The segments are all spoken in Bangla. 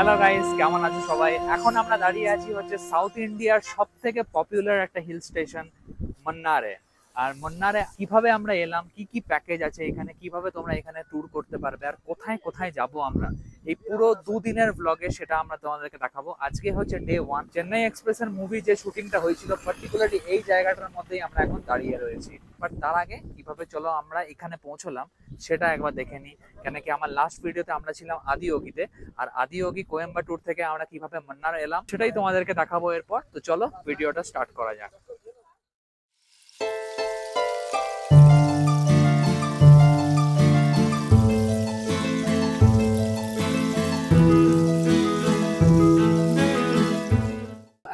হ্যালো গাইস, কেমন আছো সবাই? এখন আমরা দাঁড়িয়ে আছি হচ্ছে সাউথ ইন্ডিয়ার সব থেকে পপুলার একটা হিল স্টেশন মন্নারে। আর মন্নারে কিভাবে আমরা এলাম, কি কি প্যাকেজ আছে এখানে, কিভাবে তোমরা এখানে ট্যুর করতে পারবে, আর কোথায় কোথায় যাব আমরা, এই পুরো দুদিনের ব্লগে সেটা আমরা তোমাদেরকে দেখাবো। আজকে হচ্ছে ডে 1। চেন্নাই এক্সপ্রেসের মুভি যে শুটিংটা হয়েছিল পার্টিকুলারলি এই জায়গাটার মধ্যেই আমরা এখন দাঁড়িয়ে রয়েছি। বাট তার আগে কিভাবে চলো আমরা এখানে পৌঁছলাম সেটা একবার দেখে নিই। কেন কি আমার লাস্ট ভিডিওতে আমরা ছিলাম আদিয়োগীতে, আর আদিয়োগী কোয়েম্বাটুর থেকে আমরা কিভাবে মন্নার এলাম সেটাই তোমাদেরকে দেখাবো এরপর। তো চলো ভিডিওটা স্টার্ট করা যাক।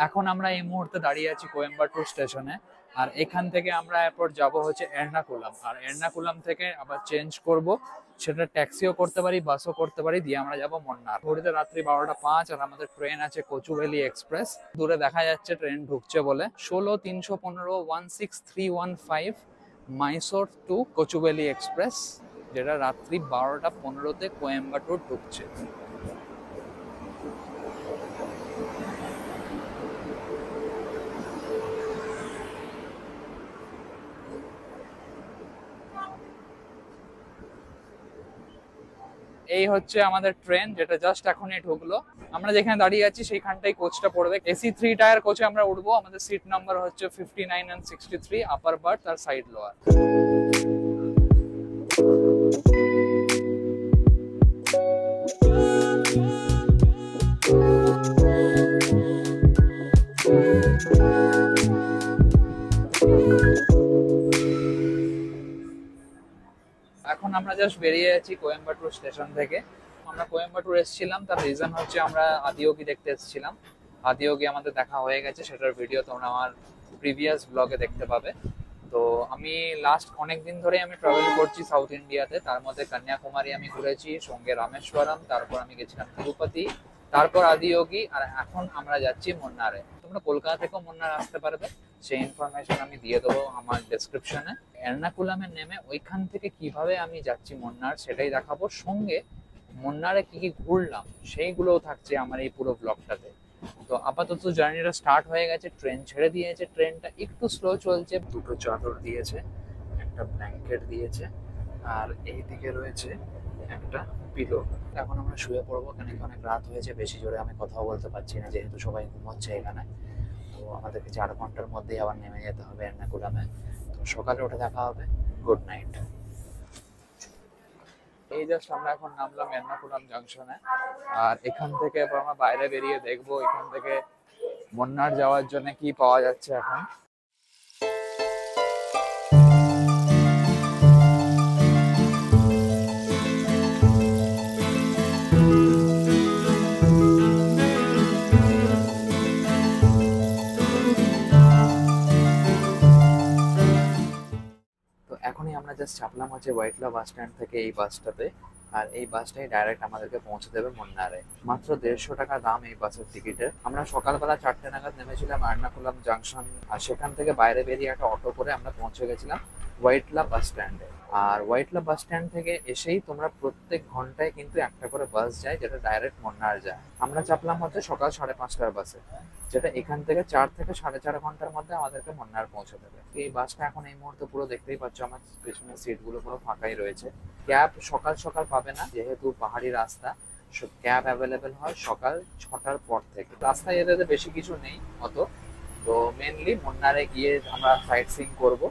এখন আমরা এই মুহূর্তে দাঁড়িয়ে আছি কোয়েম্বাটুর স্টেশনে। আর এখান থেকে আমরা এরপর যাব হচ্ছে এর্নাকুলাম, আর এর্নাকুলাম থেকে আবার চেঞ্জ করব, সেটা ট্যাক্সিও করতে পারি, বাসও করতে পারি, দিয়ে আমরা যাব মন্নার। ঘড়িতে রাত্রি 12টা 5, আর আমাদের ট্রেন আছে কচুভেলি এক্সপ্রেস। দূরে দেখা যাচ্ছে ট্রেন ঢুকছে বলে 16-315 16315 মাইসোর টু কচুভেলি এক্সপ্রেস, যেটা রাত্রি 12টা 15-তে কোয়েম্বাটুর ঢুকছে। এই হচ্ছে আমাদের ট্রেন, যেটা জাস্ট এখনই ঢুকলো। আমরা যেখানে দাঁড়িয়ে আছি সেইখানটাই কোচটা পড়বে। এসি 3 টায়ার কোচে আমরা উঠবো। আমাদের সিট নাম্বার হচ্ছে 59 and 63, আপার বার্থ আর সাইড লোয়ার। এখন আমরা জাস্ট বেরিয়ে আছি কোয়েম্বাটুর স্টেশন থেকে। আমরা কোয়েম্বাটুর এসেছিলাম, তার রিজন হচ্ছে আমরা আদিয়োগী দেখতে এসেছিলাম। আদিয়োগী আমাদের দেখা হয়ে গেছে, সেটার ভিডিও তোমরা আমার প্রিভিয়াস ব্লগে দেখতে পাবে। তো আমি লাস্ট অনেক দিন ধরে আমি ট্রাভেল করছি সাউথ ইন্ডিয়াতে। তার মধ্যে কন্যাকুমারী আমি ঘুরেছি, সঙ্গে রামেশ্বরম, তারপর আমি গেছিলাম তিরুপতি, তারপর আদিয়োগী, আর এখন আমরা যাচ্ছি মন্নারে। তোমরা কলকাতা থেকেও মন্নার আসতে পারবে, সেই ইনফরমেশন আমি দিয়ে দেবো আমার ডেসক্রিপশনে। এর্নাকুলামে নেমে ওইখান থেকে কিভাবে আমি যাচ্ছি মন্নার সেটাই দেখাবো, সঙ্গে মন্নারে কি কি ঘুরলাম সেইগুলোও থাকছে আমার এই পুরো ব্লগটাতে। তো আপাতত জার্নিটা স্টার্ট হয়ে গেছে, ট্রেন ছেড়ে দিয়েছে। ট্রেনটা একটু স্লো চলছে, দুটো চাদর দিয়েছে, একটা ব্ল্যাঙ্কেট দিয়েছে, আর এই দিকে রয়েছে একটা পিলো। এখন আমরা শুয়ে পড়বো, কেন কি অনেক রাত হয়েছে, বেশি জোরে আমি কথাও বলতে পারছি না যেহেতু সবাই ঘুমোচ্ছে এখানে। তো আমাদেরকে 4 ঘন্টার মধ্যেই আবার নেমে যেতে হবে এর্নাকুলামে। তো সকালে উঠে দেখা হবে। Good night. এই জাস্ট আমরা এখন নামলাম এর্নাকুলাম জাংশনে, আর এখান থেকে এবার আমরা বাইরে বেরিয়ে দেখবো এখান থেকে মন্নার যাওয়ার জন্য কি পাওয়া যাচ্ছে এখন। তো এখনই আমরা জাস্ট চাপলাম হচ্ছে ওয়াইটলা বাস স্ট্যান্ড থেকে এই বাসটাতে, আর এই বাসটাই ডাইরেক্ট আমাদেরকে পৌঁছে দেবে মন্নারে। মাত্র 150 টাকা দাম এই বাসের টিকিটের। আমরা সকালবেলা 4টে নাগাদ নেমেছিলাম এর্নাকুলাম জাংশন, আর সেখান থেকে বাইরে বেরিয়ে একটা অটো করে আমরা পৌঁছে গেছিলাম ওয়াইটলা বাস স্ট্যান্ডে। আর ওয়াইটলা বাস স্ট্যান্ড থেকে এসেই তোমরা প্রত্যেক ঘন্টায় কিন্তু একটা করে বাস যায়, যেটা ডাইরেক্ট মন্নার যায়। আমরা চাপলাম হচ্ছে সকাল 5:30টার বাসে, যেটা এখান থেকে 4 থেকে 4.5 ঘন্টার মধ্যে আমাদেরকে মন্নার পৌঁছে দেবে। এই বাসটা এখন এই মুহূর্তে পুরো দেখতেই পাচ্ছ, আমার পেছনের সিট গুলো পুরো ফাঁকাই রয়েছে। ক্যাব সকাল সকাল পাবে না, যেহেতু পাহাড়ি রাস্তা। ক্যাব অ্যাভেলেবেল হয় সকাল 6টার পর থেকে। রাস্তায় এতে বেশি কিছু নেই অত। তো মেনলি মন্নারে গিয়ে আমরা সাইট সিইং করবো।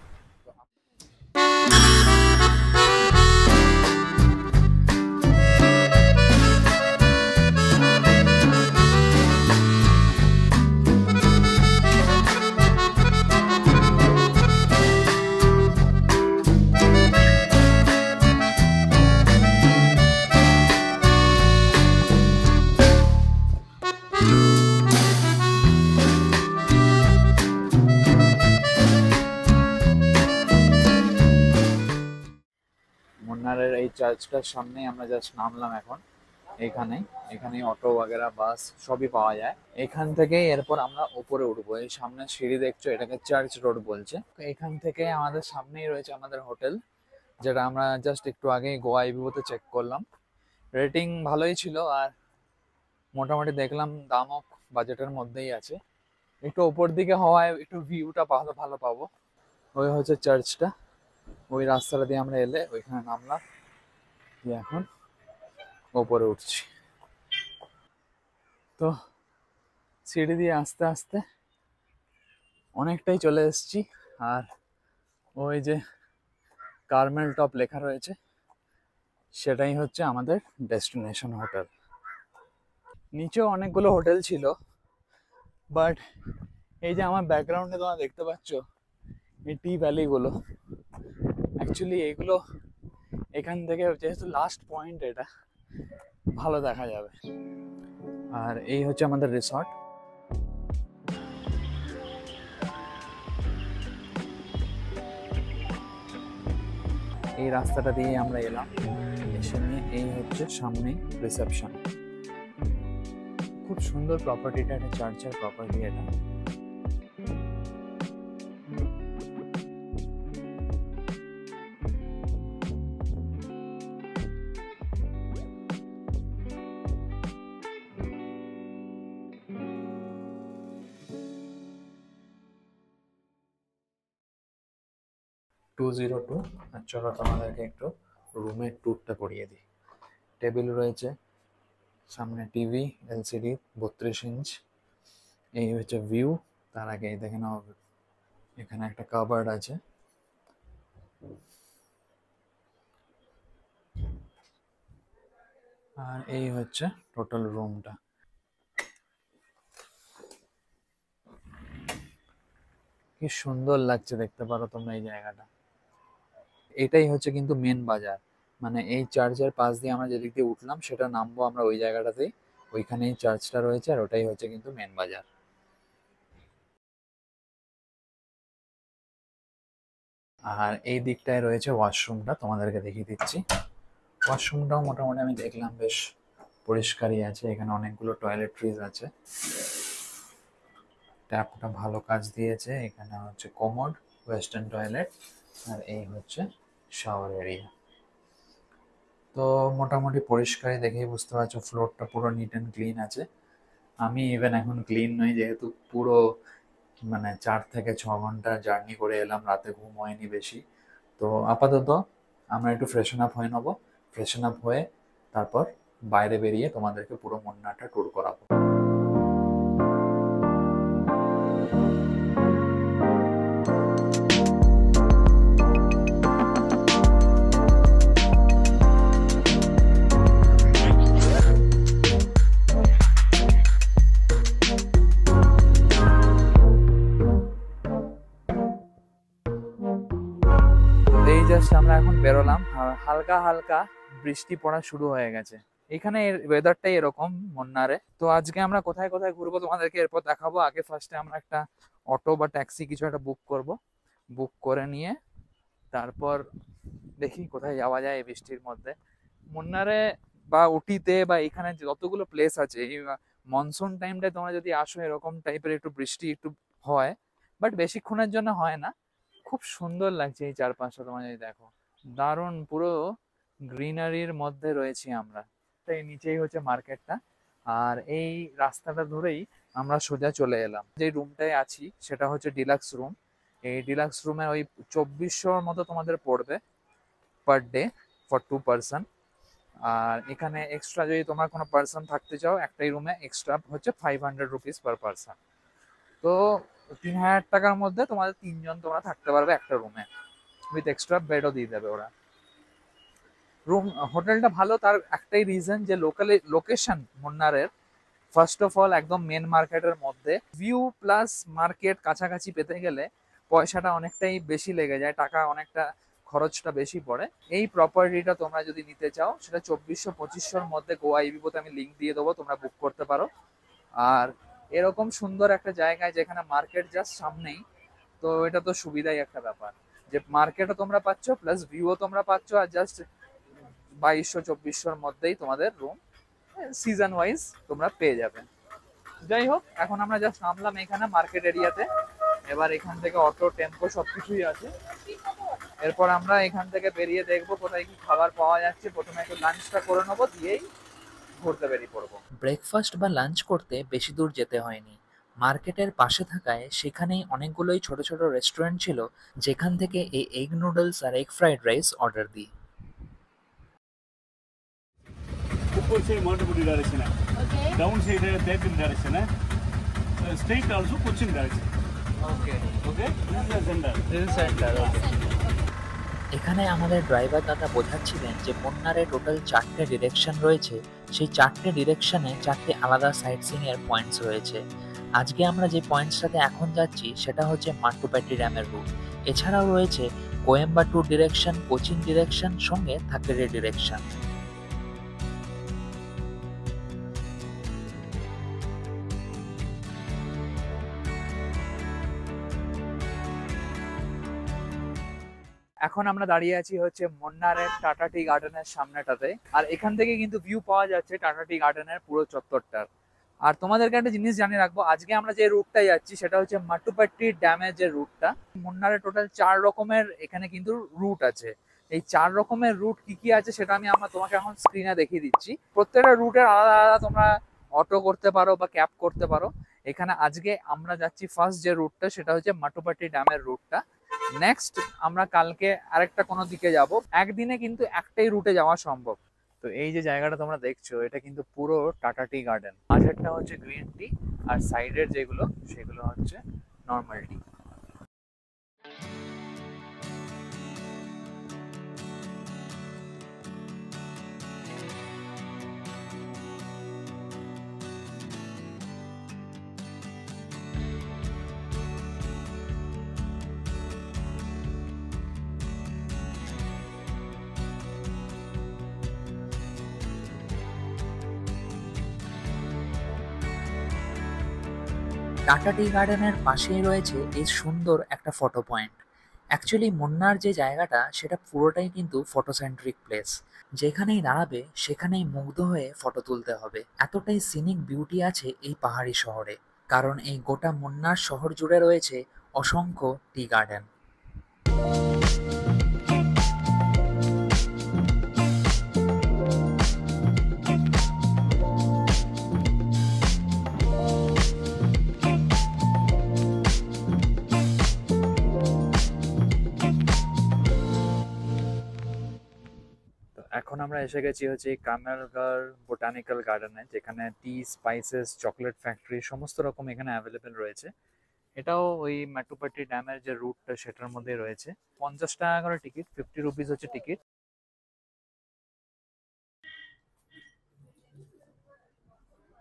মন্নারের এই চার্চটার সামনে আমরা জাস্ট নামলাম এখন। এখানে অটো ওয়াগেরা বাস সবই পাওয়া যায়। এখান থেকে এরপর আমরা উপরে উঠবো। এই সামনে সিঁড়ি দেখছো, এটাকে চার্চ রোড বলছে। এখান থেকে আমাদের সামনেই রয়েছে আমাদের হোটেল, যেটা আমরা জাস্ট একটু আগেই গোয়া ইভিউতে চেক করলাম। রেটিং ভালোই ছিল, আর মোটামুটি দেখলাম দামও বাজেটের মধ্যেই আছে। একটু ওপর দিকে হওয়ায় একটু ভিউটা ভালো ভালো পাবো। ওই হচ্ছে চার্চটা, ওই রাস্তাটা দিয়ে আমরা এলে ওইখানে নামলাম, দিয়ে এখন ওপরে উঠছি। তো সিঁড়ি দিয়ে আস্তে আস্তে অনেকটাই চলে এসেছি। আর ওই যে কার্মেল টপ লেখা রয়েছে, সেটাই হচ্ছে আমাদের ডেস্টিনেশন হোটেল। নিচেও অনেকগুলো হোটেল ছিল, বাট এই যে আমার ব্যাকগ্রাউন্ডে তোমরা দেখতে পাচ্ছ এই টি ভ্যালিগুলো, অ্যাকচুয়ালি এইগুলো এখান থেকে যেহেতু লাস্ট পয়েন্ট, এটা ভালো দেখা যাবে। আর এই হচ্ছে আমাদের রিসর্ট। এই রাস্তাটা দিয়ে আমরা এলাম, এসে নিয়ে এই হচ্ছে সামনেই রিসেপশন। খুব সুন্দর প্রপার্টিটা, এটা চার্চের প্রপার্টি এটা। টু 202। আর চলো তোমাদেরকে একটু রুমের ট্যুরটা করিয়ে দিই। টেবিল রয়েছে, সামনে টিভি এলসিডি 32 ইঞ্চ। এই হচ্ছে ভিউ। তার আগে দেখে নাও, এখানে একটা কাবার্ড আছে। আর এই হচ্ছে টোটাল রুমটা। কি সুন্দর লাগছে, দেখতে পারো তোমরা এই জায়গাটা। এটাই হচ্ছে কিন্তু মেন বাজার, মানে এই চার্চের পাশ দিয়ে আমরা যেদিক দিয়ে উঠলাম সেটা নামবো আমরা ওই জায়গাটাতেই। ওইখানেই চার্চটা রয়েছে, আর ওটাই হচ্ছে কিন্তু মেন বাজার। আর এই দিকটায় রয়েছে ওয়াশরুমটা, তোমাদেরকে দেখিয়ে দিচ্ছি। ওয়াশরুমটাও মোটামুটি আমি দেখলাম বেশ পরিষ্কারই আছে। এখানে অনেকগুলো টয়লেট্রিজ আছে, ট্যাপটা ভালো কাজ দিয়েছে। এখানে হচ্ছে কোমোড, ওয়েস্টার্ন টয়লেট, আর এই হচ্ছে শাওয়ার এরিয়া। তো মোটামুটি পরিষ্কারই দেখেই বুঝতে পারছো, ফ্লোরটা পুরো নিট অ্যান্ড ক্লিন আছে। আমি ইভেন এখন ক্লিন নই, যেহেতু পুরো মানে 4 থেকে 6 ঘন্টা জার্নি করে এলাম, রাতে ঘুম হয়নি বেশি। তো আপাতত আমরা একটু ফ্রেশন আপ হয়ে নেবো। ফ্রেশন আপ হয়ে তারপর বাইরে বেরিয়ে তোমাদেরকে পুরো মুন্নারটা ট্যুর করাবো। এই জাস্ট আমরা এখন বেরোলাম, আর হালকা হালকা বৃষ্টি পড়া শুরু হয়ে গেছে। এখানে ওয়েদারটাই এরকম মুন্নারে। তো আজকে আমরা কোথায় কোথায় ঘুরবো তোমাদেরকে এরপর দেখাবো। আগে ফার্স্টে আমরা একটা অটো বা ট্যাক্সি কিছু একটা বুক করব। বুক করে নিয়ে তারপর দেখি কোথায় যাওয়া যায় এই বৃষ্টির মধ্যে। মুন্নারে বা উটিতে বা এখানে যতগুলো প্লেস আছে, এই মনসুন টাইমটায় তোমরা যদি আসো, এরকম টাইপের একটু বৃষ্টি একটু হয়, বাট বেশিক্ষণের জন্য হয় না। খুব সুন্দর লাগছে এই চারপাশটা, তোমরা যদি দেখো, দারুণ পুরো গ্রিনারির মধ্যে রয়েছি আমরা। তাই নিচেই হচ্ছে মার্কেটটা, আর এই রাস্তাটা ধরেই আমরা সোজা চলে এলাম। যে রুমটায় আছি সেটা হচ্ছে ডিলাক্স রুম। এই ডিলাক্স রুমে ওই 2400 মতো তোমাদের পড়বে পার ডে ফর 2 পারসন। আর এখানে এক্সট্রা যদি তোমরা কোনো পার্সন থাকতে চাও, একটাই রুমে এক্সট্রা হচ্ছে 500 রুপিস পার পার্সন। তো 3000 টাকার মধ্যে তোমাদের 3 জন তোমরা থাকতে পারবে একটা রুমে, উইথ এক্সট্রা বেডও দিয়ে দেবে ওরা। রুম হোটেলটা ভালো, তার একটাই রিজন যে লোকেশন মুন্নারের ফার্স্ট অফ অল একদম মেন মার্কেটের মধ্যে। ভিউ প্লাস মার্কেট কাছাকাছি পেতে গেলে পয়সাটা অনেকটাই বেশি লেগে যায়, টাকা অনেকটা খরচটা বেশি পড়ে। এই প্রপার্টিটা তোমরা যদি নিতে চাও, সেটা 2400-2500-র মধ্যে গোয়া ইবিবোতে আমি লিঙ্ক দিয়ে দেবো, তোমরা বুক করতে পারো। আর এরকম সুন্দর একটা জায়গায় যেখানে মার্কেট জাস্ট সামনেই, তো এটা তো সুবিধাই একটা ব্যাপার যে মার্কেটও তোমরা পাচ্ছ প্লাস ভিউও তোমরা পাচ্ছ, আর জাস্ট 2200-2400-র মধ্যেই তোমাদের রুম সিজন ওয়াইজ তোমরা পেয়ে যাবে। যাই হোক, এখন আমরা জাস্ট নামলাম এখানে মার্কেট এরিয়াতে। এবার এখান থেকে অটো, টেম্পো সবকিছুই আছে। এরপর আমরা এখান থেকে বেরিয়ে দেখবো কোথায় কি খাবার পাওয়া যাচ্ছে। প্রথমে একটু লাঞ্চটা করে নেবো, দিয়েই ঘুরতে বেরিয়ে পড়বো। ব্রেকফাস্ট বা লাঞ্চ করতে বেশি দূর যেতে হয়নি। মার্কেটের পাশে থাকায় সেখানেই অনেকগুলোই ছোট ছোট রেস্টুরেন্ট ছিল, যেখান থেকে এই এগ নুডলস আর এগ ফ্রাইড রাইস অর্ডার দিই। Upper side Matabudi direction. Okay. Down side Devil direction. Straight also Cochin direction. Okay, Okay. This is the center. This center. Okay, এখানে আমাদের ড্রাইভার দাদা বোঝাচ্ছিলেন যে মুন্নারে টোটাল 4টে ডিরেকশন রয়েছে, সেই 4টে ডিরেকশনে 4টে আলাদা সাইট সিইং এর পয়েন্টস রয়েছে। আজকে আমরা যে পয়েন্টসটাতে এখন যাচ্ছি সেটা হচ্ছে মাট্টুপেট্টি ড্যামের রুট। এছাড়াও রয়েছে কোয়েম্বাটুর ডিরেকশন, কোচিন ডিরেকশন, সঙ্গে থাকেরে ডিরেকশন। এখন আমরা দাঁড়িয়ে আছি হচ্ছে মুন্নারের টাটা টি গার্ডেনের সামনেটাতে, আর এখান থেকে কিন্তু ভিউ পাওয়া যাচ্ছে টাটা টি গার্ডেনের পুরো চত্বরটার। আর তোমাদেরকে একটা জিনিস জানিয়ে রাখবো, আজকে আমরা যে রুটটা যাচ্ছি সেটা হচ্ছে মাট্টুপেট্টি ড্যামের যে রুটটা। মুন্নারে টোটাল 4 রকমের এখানে কিন্তু রুট আছে। এই 4 রকমের রুট কি কি আছে সেটা আমি তোমাকে এখন স্ক্রিনে দেখিয়ে দিচ্ছি। প্রত্যেকটা রুটের আলাদা আলাদা তোমরা অটো করতে পারো বা ক্যাব করতে পারো। এখানে আজকে আমরা যাচ্ছি ফার্স্ট যে রুটটা সেটা হচ্ছে মাট্টুপেট্টি ড্যামের রুটটা। নেক্সট আমরা কালকে আরেকটা কোনো দিকে যাব। একদিনে কিন্তু একটাই রুটে যাওয়া সম্ভব। তো এই যে জায়গাটা তোমরা দেখছো এটা কিন্তু পুরো টাটা টি গার্ডেন। মাঝেরটা হচ্ছে গ্রিন টি আর সাইডের যেগুলো সেগুলো হচ্ছে নর্মাল টি। টাটা টি গার্ডেনের পাশেই রয়েছে এই সুন্দর একটা ফটো পয়েন্ট। অ্যাকচুয়ালি মুন্নার যে জায়গাটা সেটা পুরোটাই কিন্তু ফটোসেন্ট্রিক প্লেস। যেখানেই দাঁড়াবে সেখানেই মুগ্ধ হয়ে ফটো তুলতে হবে, এতটাই সিনিক বিউটি আছে এই পাহাড়ি শহরে। কারণ এই গোটা মুন্নার শহর জুড়ে রয়েছে অসংখ্য টি গার্ডেন। তো এখন আমরা এসে গেছি হচ্ছে কামেলগড় বোটানিক্যাল গার্ডেনে, যেখানে টি, স্পাইসেস, চকলেট ফ্যাক্টরি সমস্ত রকম এখানে অ্যাভেলেবেল রয়েছে। এটাও ওই মাট্টুপেট্টি ড্যামের যে রুটটা সেটার মধ্যে রয়েছে। 50 টাকা করে টিকিট, 50 রুপিস হচ্ছে টিকিট।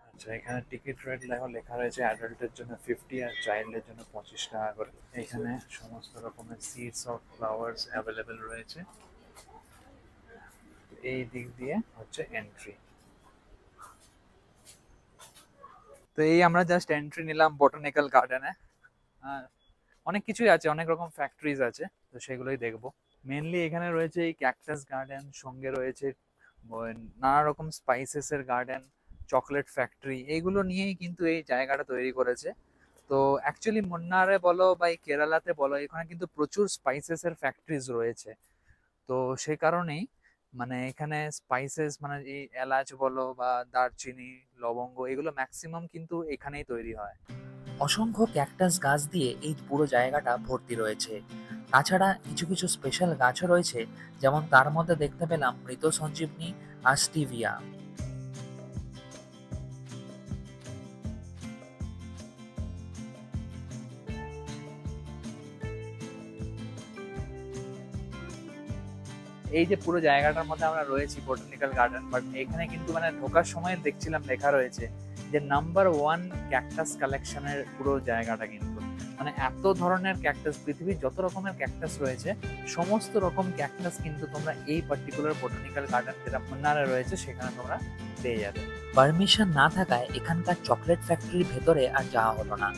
আচ্ছা, এখানে টিকিট রেট দেখো লেখা রয়েছে অ্যাডাল্টের জন্য 50 আর চাইল্ডের জন্য 25 টাকা করে। এখানে সমস্ত রকমের সিডস অফ ফ্লাওয়ার্স অ্যাভেলেবেল রয়েছে। এই দিক দিয়ে হচ্ছে এন্ট্রি। তো এই আমরা জাস্ট এন্ট্রি নিলাম বোটানিক্যাল গার্ডেনে। অনেক কিছুই আছে, অনেক রকম ফ্যাক্টরিজ আছে, তো সেগুলোই দেখবো। মেনলি এখানে রয়েছে এই ক্যাকটাস গার্ডেন, সঙ্গে রয়েছে নানা রকম স্পাইসেস এর গার্ডেন, চকলেট ফ্যাক্টরি, এইগুলো নিয়েই কিন্তু এই জায়গাটা তৈরি করেছে। তো অ্যাকচুয়ালি মুন্নারে বলো বা এই কেরালাতে বলো, এখানে কিন্তু প্রচুর স্পাইসেস এর ফ্যাক্টরিজ রয়েছে। তো সেই কারণেই মানে এখানে স্পাইসেস মানে এই এলাচ বলো বা দারচিনি, লবঙ্গ, এগুলো ম্যাক্সিমাম কিন্তু এখানেই তৈরি হয়। অসংখ্য ক্যাকটাস গাছ দিয়ে এই পুরো জায়গাটা ভর্তি রয়েছে। তাছাড়া কিছু কিছু স্পেশাল গাছও রয়েছে, যেমন তার মধ্যে দেখতে পেলাম মৃত সঞ্জীবনী আর স্টিভিয়া। এই যে পুরো জায়গাটার মধ্যে আমরা রয়েছি বোটানিক্যাল গার্ডেন, বাট এখানে কিন্তু মানে ঢোকার সময় দেখছিলাম লেখা রয়েছে যে নাম্বার 1 ক্যাকটাস কালেকশনের পুরো জায়গাটা। কিন্তু মানে এত ধরনের ক্যাকটাস, পৃথিবীর যত রকমের ক্যাকটাস রয়েছে সমস্ত রকম ক্যাকটাস কিন্তু তোমরা এই পার্টিকুলার বোটানিক্যাল গার্ডেন যেটা মুন্নারে রয়েছে সেখানে তোমরা পেয়ে যাবে। পারমিশন না থাকায় এখানকার চকলেট ফ্যাক্টরির ভেতরে আর যাওয়া হলো না।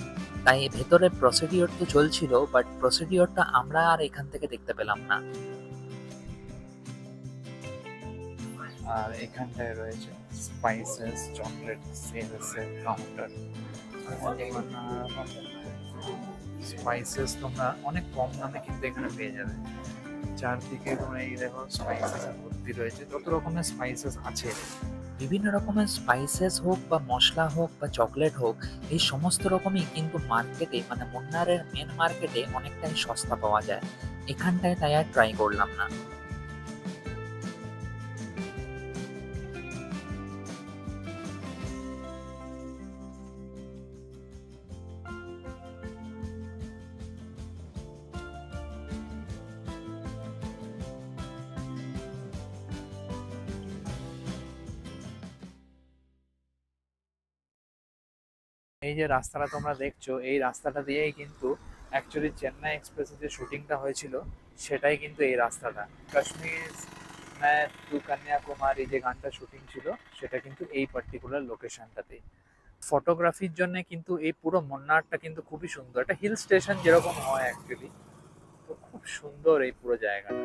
তাই ভেতরে প্রসিডিওর তো চলছিল, বাট প্রসিডিওরটা আমরা আর এখান থেকে দেখতে পেলাম না। আর এখানটায় রয়েছে স্পাইসেস, চকলেট সেলস এর কাউন্টার। স্পাইসেস তোমরা অনেক কম দামে কিন্তু এখানে পেয়ে যাবে। চারদিকে তোমরা এই দেখো স্পাইসেস ভর্তি রয়েছে, যত রকমের স্পাইসেস আছে বিভিন্ন রকমের স্পাইসেস হোক বা মশলা হোক বা চকলেট হোক, এই সমস্ত রকমই কিন্তু মার্কেটে মানে মুন্নারের মেন মার্কেটে অনেকটাই সস্তা পাওয়া যায়। এখানটায় তাই আর ট্রাই করলাম না। এই যে রাস্তাটা তোমরা দেখছো, এই রাস্তাটা দিয়েই কিন্তু অ্যাকচুয়ালি চেন্নাই এক্সপ্রেসের যে শুটিংটা হয়েছিল সেটাই কিন্তু এই রাস্তাটা। কাশ্মীর টু কন্যাকুমারী যে গানটা শুটিং ছিল সেটা কিন্তু এই পার্টিকুলার লোকেশনটাতেই। ফটোগ্রাফির জন্য কিন্তু এই পুরো মুন্নারটা কিন্তু খুবই সুন্দর, একটা হিল স্টেশন যেরকম হয় অ্যাকচুয়ালি, তো খুব সুন্দর এই পুরো জায়গাটা।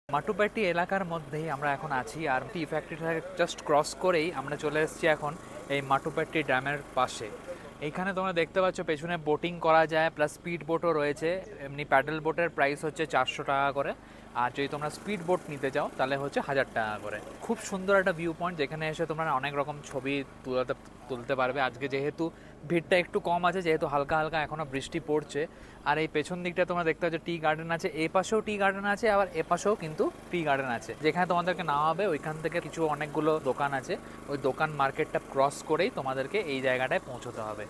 মাটুপেট্টি এলাকার মধ্যেই আমরা এখন আছি, আর টি ফ্যাক্টরিটা জাস্ট ক্রস করেই আমরা চলে এসেছি এখন এই মাটুপেট্টি ড্যামের পাশে। এইখানে তোমরা দেখতে পাচ্ছ পেছনে বোটিং করা যায়, প্লাস স্পিড বোটও রয়েছে। এমনি প্যাডেল বোটের প্রাইস হচ্ছে 400 টাকা করে, আর যদি তোমরা স্পিড বোট নিতে চাও তাহলে হচ্ছে 1000 টাকা করে। খুব সুন্দর একটা ভিউ পয়েন্ট, যেখানে এসে তোমরা অনেক রকম ছবি তুলতে পারবে। আজকে যেহেতু ভিড়টা একটু কম আছে, যেহেতু হালকা হালকা এখনও বৃষ্টি পড়ছে। আর এই পেছন দিকটা তোমরা দেখতে পাচ্ছ টি গার্ডেন আছে, এ পাশেও টি গার্ডেন আছে, আবার এ পাশেও কিন্তু টি গার্ডেন আছে। যেখানে তোমাদেরকে নেওয়া হবে ওইখান থেকে কিছু অনেকগুলো দোকান আছে, ওই দোকান মার্কেটটা ক্রস করেই তোমাদেরকে এই জায়গাটায় পৌঁছতে হবে।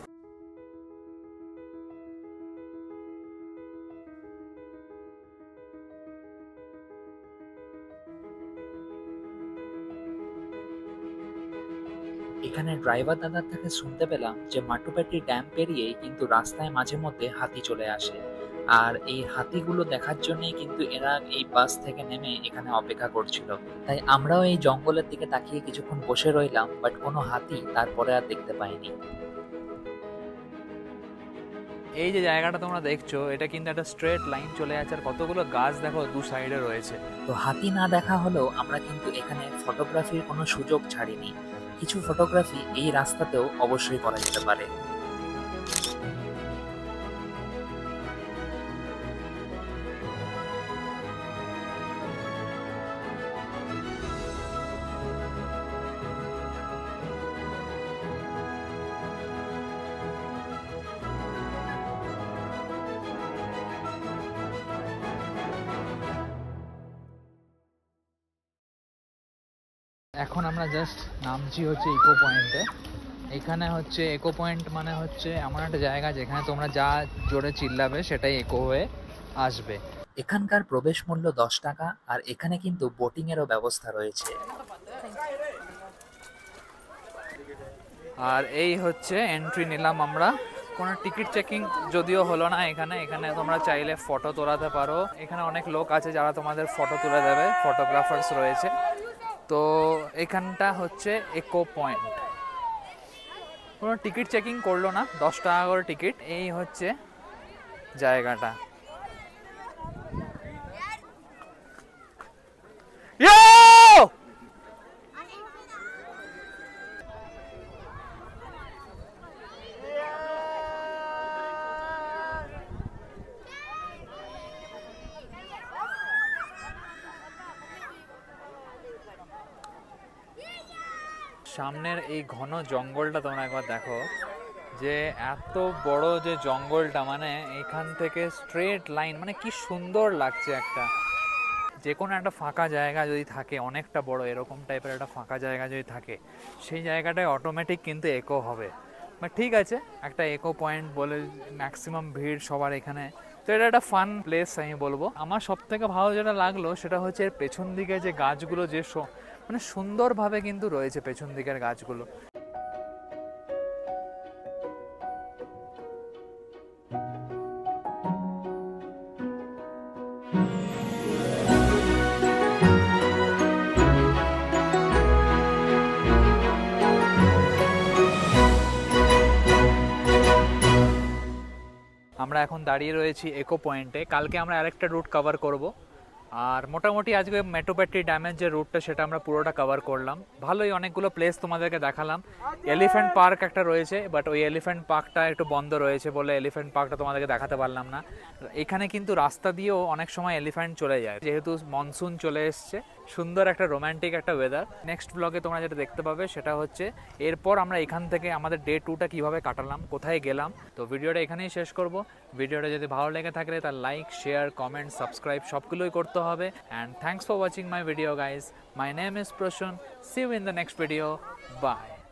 এখানে ড্রাইভার দাদার থেকে শুনতে পেলাম যে মাটুপেট্টি ড্যাম পেরিয়েই কিন্তু রাস্তায় মাঝে মধ্যে হাতি চলে আসে, আর এই হাতিগুলো দেখার জন্যই কিন্তু এরা এই বাস থেকে নেমে এখানে অপেক্ষা করছিল। তাই আমরাও এই জঙ্গলের দিকে তাকিয়ে কিছুক্ষণ বসে রইলাম, বাট কোনো হাতি তারপরে আর দেখতে পাইনি। এই যে জায়গাটা তোমরা দেখছো এটা কিন্তু একটা স্ট্রেট লাইন চলে যাচ্ছে, আর কতগুলো গাছ দেখো দু সাইডে রয়েছে। তো হাতি না দেখা হলেও আমরা কিন্তু এখানে ফটোগ্রাফির কোনো সুযোগ ছাড়িনি। কিছু ফটোগ্রাফি এই রাস্তাতেও অবশ্যই করা যেতে পারে। এখন আমরা জাস্ট নামছি হচ্ছে ইকো পয়েন্টে। এখানে হচ্ছে ইকো পয়েন্ট মানে হচ্ছে এমন একটা জায়গা যেখানে তোমরা যা জোরে চিল্লাবে সেটাই ইকো হয়ে আসবে। এখানকার প্রবেশ মূল্য 10 টাকা, আর এখানে কিন্তু বোটিং এরও ব্যবস্থা রয়েছে। আর এই হচ্ছে এন্ট্রি নিলাম আমরা, কোনো টিকিট চেকিং যদিও হলো না এখানে। এখানে তোমরা চাইলে ফটো তোলাতে পারো, এখানে অনেক লোক আছে যারা তোমাদের ফটো তুলে দেবে, ফটোগ্রাফার্স রয়েছে। তো এখানটা হচ্ছে ইকো পয়েন্ট, কোনো টিকিট চেকিং করলো না, 10 টাকা করে টিকিট। এই হচ্ছে জায়গাটা। সামনের এই ঘন জঙ্গলটা তোমরা একবার দেখো, যে এত বড় যে জঙ্গলটা, মানে এখান থেকে স্ট্রেট লাইন, মানে কি সুন্দর লাগছে। একটা যে কোনো একটা ফাঁকা জায়গা যদি থাকে, অনেকটা বড় এরকম টাইপের একটা ফাঁকা জায়গা যদি থাকে, সেই জায়গাটায় অটোমেটিক কিন্তু ইকো হবে। বাট ঠিক আছে, একটা ইকো পয়েন্ট বলে ম্যাক্সিমাম ভিড় সবার এখানে, তো এটা একটা ফান প্লেস আমি বলবো। আমার সব থেকে ভালো যেটা লাগলো সেটা হচ্ছে এর পেছন দিকে যে গাছগুলো, যে মানে সুন্দরভাবে কিন্তু রয়েছে পেছন দিকের গাছগুলো। আমরা এখন দাঁড়িয়ে রয়েছি ইকো পয়েন্টে। কালকে আমরা আরেকটা রুট কভার করব, আর মোটামুটি আজকে মেটোপেট্রি ড্যামের যে রুটটা সেটা আমরা পুরোটা কভার করলাম। ভালোই অনেকগুলো প্লেস তোমাদেরকে দেখালাম। এলিফ্যান্ট পার্ক একটা রয়েছে, বাট ওই এলিফ্যান্ট পার্কটা একটু বন্ধ রয়েছে বলে এলিফ্যান্ট পার্কটা তোমাদেরকে দেখাতে পারলাম না। এখানে কিন্তু রাস্তা দিয়েও অনেক সময় এলিফ্যান্ট চলে যায়, যেহেতু মনসুন চলে এসছে। সুন্দর একটা রোম্যান্টিক একটা ওয়েদার। নেক্সট ব্লগে তোমরা যেটা দেখতে পাবে সেটা হচ্ছে এরপর আমরা এখান থেকে আমাদের ডে 2টা কীভাবে কাটালাম, কোথায় গেলাম। তো ভিডিওটা এখানেই শেষ করব। ভিডিওটা যদি ভালো লেগে থাকে তার লাইক, শেয়ার, কমেন্ট, সাবস্ক্রাইব সবগুলোই করতে হবে। And thanks for watching my video guys. My name is Prasun. See you in the next video. By.